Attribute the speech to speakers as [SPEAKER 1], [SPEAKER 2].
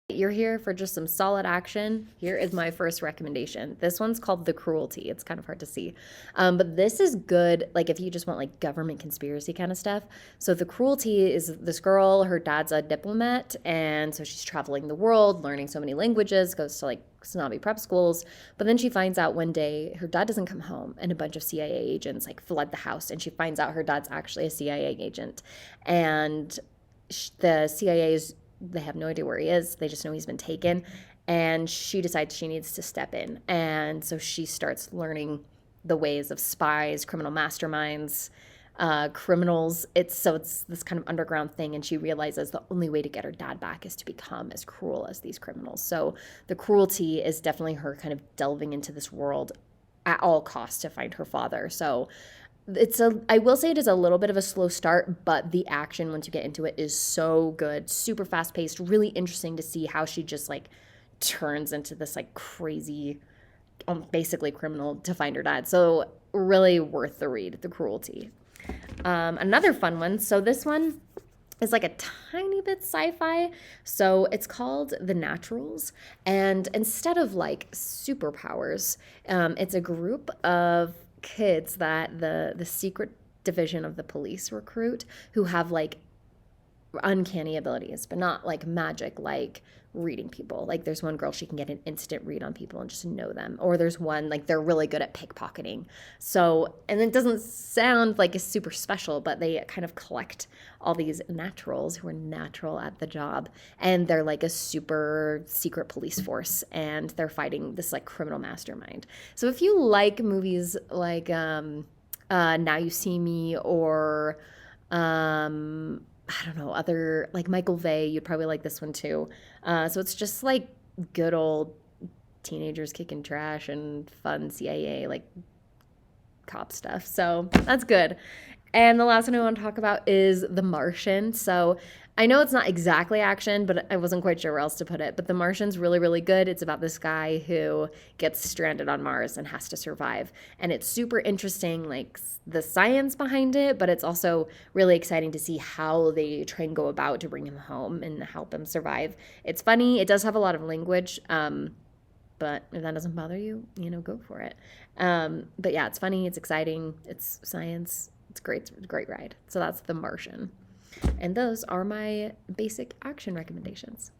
[SPEAKER 1] You're here for just some solid action. Here is my first recommendation. This one's called The Cruelty. It's kind of hard to see. But this is good, like if you just want like government conspiracy kind of stuff. So The Cruelty is this girl, her dad's a diplomat, and so she's traveling the world, learning so many languages, goes to like snobby prep schools. But then she finds out one day her dad doesn't come home, and a bunch of CIA agents like flood the house, and she finds out her dad's actually a CIA agent. And the CIA is, they have no idea where he is. They just know he's been taken. And she decides she needs to step in. And so she starts learning the ways of spies, criminal masterminds, criminals. It's this kind of underground thing. And she realizes the only way to get her dad back is to become as cruel as these criminals. So The Cruelty is definitely her kind of delving into this world at all costs to find her father. So I will say it is a little bit of a slow start, but the action once you get into it is so good, super fast paced, really interesting to see how she just like turns into this like crazy, basically criminal to find her dad. So really worth the read, The Cruelty. Another fun one. So this one is like a tiny bit sci-fi. So it's called The Naturals, and instead of like superpowers, it's a group of kids that the secret division of the police recruit who have like uncanny abilities, but not like magic, like reading people. Like there's one girl, she can get an instant read on people and just know them. Or there's one, like they're really good at pickpocketing. So, and it doesn't sound like it's super special, but they kind of collect all these naturals who are natural at the job. And they're like a super secret police force, and they're fighting this like criminal mastermind. So if you like movies like Now You See Me, or I don't know, other like Michael Vey, you'd probably like this one too. So it's just like good old teenagers kicking trash and fun CIA like cop stuff. So that's good. And the last one I want to talk about is The Martian. So I know it's not exactly action, but I wasn't quite sure where else to put it. But The Martian's really, really good. It's about this guy who gets stranded on Mars and has to survive. And it's super interesting, like the science behind it, but it's also really exciting to see how they try and go about to bring him home and help him survive. It's funny. It does have a lot of language. But if that doesn't bother you, go for it. But yeah, it's funny, it's exciting, it's science, it's great, it's a great ride. So that's The Martian. And those are my basic action recommendations.